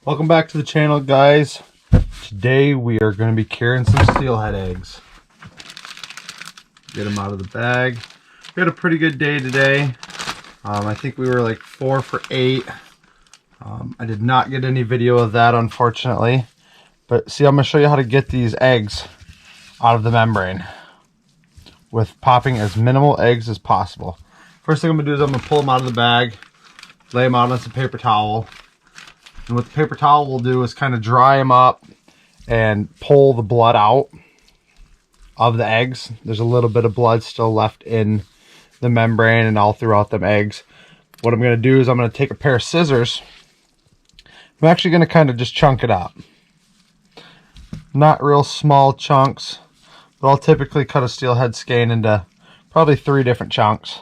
Welcome back to the channel, guys. Today we are going to be curing some steelhead eggs. Get them out of the bag. We had a pretty good day today. I think we were like 4 for 8. I did not get any video of that, unfortunately. But see, I'm going to show you how to get these eggs out of the membrane with popping as minimal eggs as possible. First thing I'm going to do is I'm going to pull them out of the bag, lay them out on some paper towel. And what the paper towel will do is kind of dry them up and pull the blood out of the eggs. There's a little bit of blood still left in the membrane and all throughout them eggs. What I'm going to do is I'm going to take a pair of scissors. I'm actually going to kind of just chunk it up. Not real small chunks, but I'll typically cut a steelhead skein into probably 3 different chunks.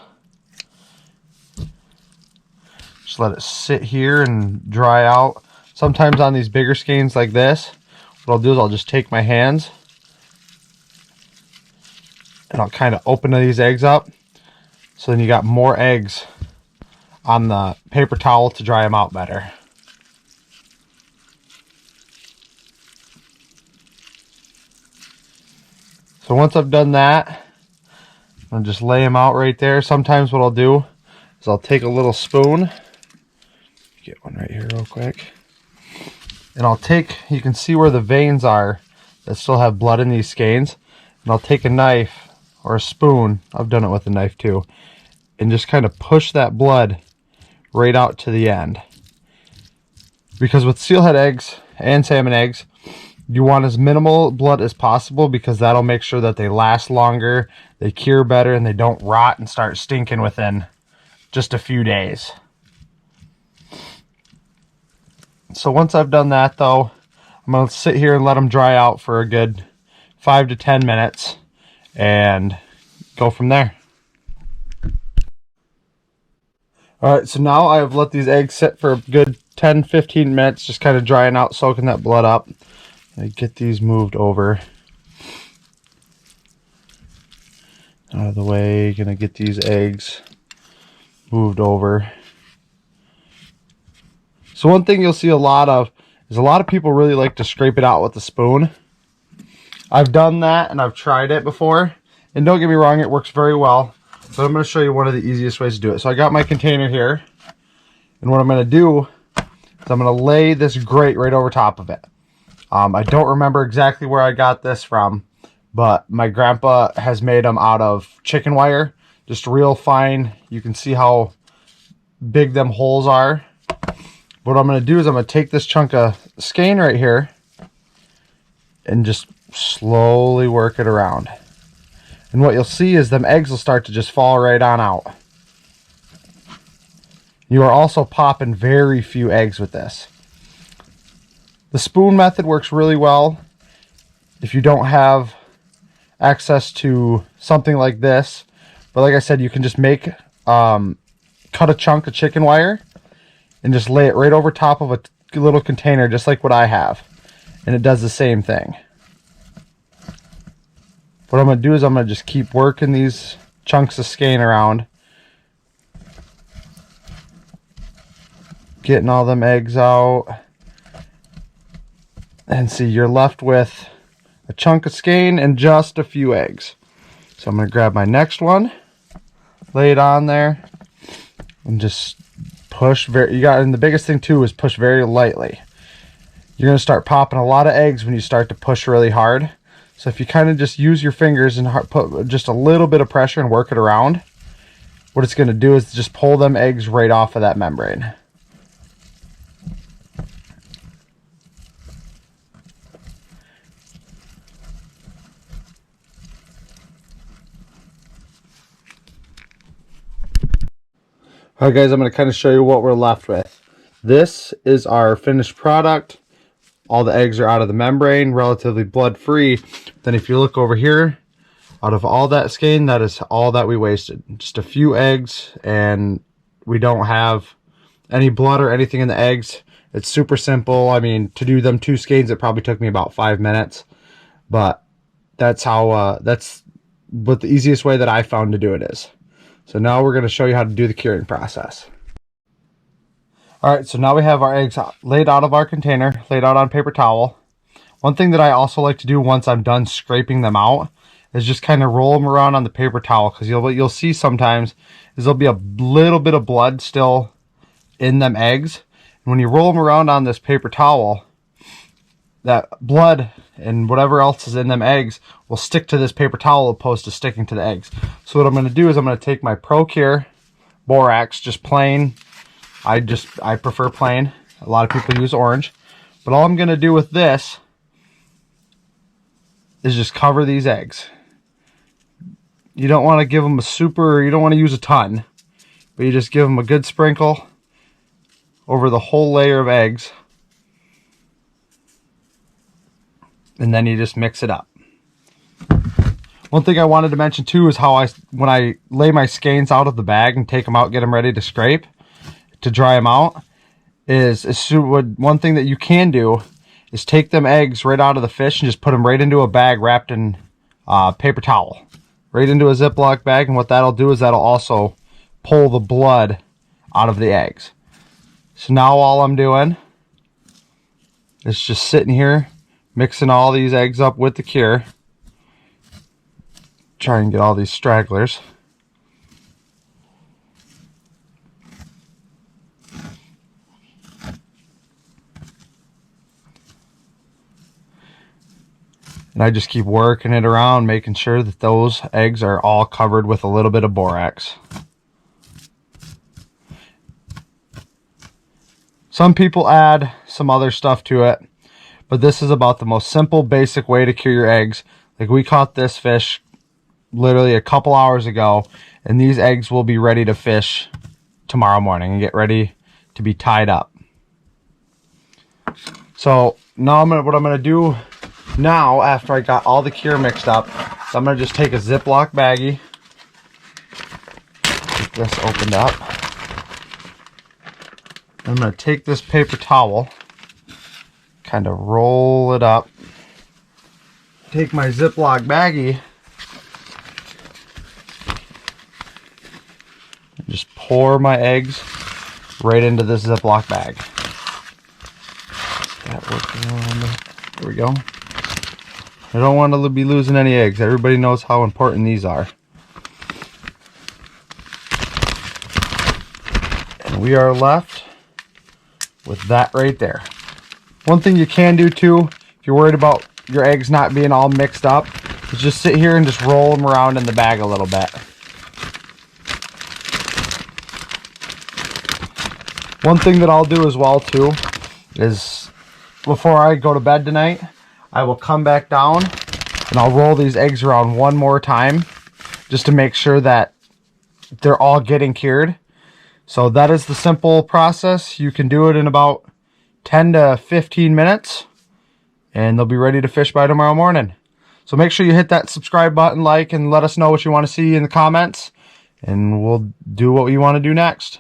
Just let it sit here and dry out. Sometimes on these bigger skeins like this, what I'll do is I'll just take my hands and I'll kind of open these eggs up. So then you got more eggs on the paper towel to dry them out better. So once I've done that, I'll just lay them out right there. Sometimes what I'll do is I'll take a little spoon. Get one right here real quick. And I'll take, you can see where the veins are that still have blood in these skeins. And I'll take a knife or a spoon, I've done it with a knife too, and just kind of push that blood right out to the end. Because with steelhead eggs and salmon eggs, you want as minimal blood as possible because that'll make sure that they last longer, they cure better, and they don't rot and start stinking within just a few days. So once I've done that though, I'm going to sit here and let them dry out for a good 5 to 10 minutes and go from there. Alright, so now I've let these eggs sit for a good 10-15 minutes, just kind of drying out, soaking that blood up. I get these moved over out of the way. Gonna get these eggs moved over. So one thing you'll see a lot of is a lot of people really like to scrape it out with a spoon. I've done that and I've tried it before, and don't get me wrong, it works very well, but I'm going to show you one of the easiest ways to do it. So I got my container here, and what I'm going to do is I'm going to lay this grate right over top of it. I don't remember exactly where I got this from, but my grandpa has made them out of chicken wire, just real fine. You can see how big them holes are. What I'm going to do is I'm going to take this chunk of skein right here and just slowly work it around. And what you'll see is them eggs will start to just fall right on out. You are also popping very few eggs with this. The spoon method works really well if you don't have access to something like this. But like I said, you can just make, cut a chunk of chicken wire and just lay it right over top of a little container, just like what I have. And it does the same thing. What I'm going to do is I'm going to just keep working these chunks of skein around, getting all them eggs out. And see, you're left with a chunk of skein and just a few eggs. So I'm going to grab my next one, lay it on there, and just push and the biggest thing too is push very lightly. You're going to start popping a lot of eggs when you start to push really hard. So if you kind of just use your fingers and put just a little bit of pressure and work it around, what it's going to do is just pull them eggs right off of that membrane. Alright guys, I'm going to kind of show you what we're left with. This is our finished product. All the eggs are out of the membrane, relatively blood free. Then if you look over here, out of all that skein, that is all that we wasted. Just a few eggs, and we don't have any blood or anything in the eggs. It's super simple. I mean, to do them 2 skeins, it probably took me about 5 minutes. But that's how, that's what the easiest way that I found to do it is. So now we're going to show you how to do the curing process. All right, so now we have our eggs laid out of our container, laid out on paper towel. One thing that I also like to do once I'm done scraping them out is just kind of roll them around on the paper towel, because you'll see sometimes is there'll be a little bit of blood still in them eggs. And when you roll them around on this paper towel, that blood and whatever else is in them eggs will stick to this paper towel opposed to sticking to the eggs. So what I'm going to do is I'm going to take my Procure borax, just plain. I prefer plain. A lot of people use orange. But all I'm going to do with this is just cover these eggs. You don't want to give them you don't want to use a ton, but you just give them a good sprinkle over the whole layer of eggs. And then you just mix it up. One thing I wanted to mention too is how when I lay my skeins out of the bag and take them out, get them ready to scrape, to dry them out, one thing that you can do is take them eggs right out of the fish and just put them right into a bag wrapped in paper towel. Right into a Ziploc bag, and what that'll do is that'll also pull the blood out of the eggs. So now all I'm doing is just sitting here mixing all these eggs up with the cure. Try and get all these stragglers. And I just keep working it around, making sure that those eggs are all covered with a little bit of borax. Some people add some other stuff to it, but this is about the most simple, basic way to cure your eggs. Like, we caught this fish literally a couple hours ago, and these eggs will be ready to fish tomorrow morning and get ready to be tied up. So now what I'm going to do now, after I got all the cure mixed up, so I'm going to just take a Ziploc baggie, get this opened up. I'm going to take this paper towel, kind of roll it up, take my Ziploc baggie, and just pour my eggs right into this Ziploc bag. That works around. There we go. I don't want to be losing any eggs. Everybody knows how important these are. And we are left with that right there. One thing you can do too, if you're worried about your eggs not being all mixed up, is just sit here and just roll them around in the bag a little bit. One thing that I'll do as well too is, before I go to bed tonight, I will come back down and I'll roll these eggs around one more time just to make sure that they're all getting cured. So that is the simple process. You can do it in about 10 to 15 minutes and they'll be ready to fish by tomorrow morning. So make sure you hit that subscribe button, like, and let us know what you want to see in the comments, and we'll do what we want to do next.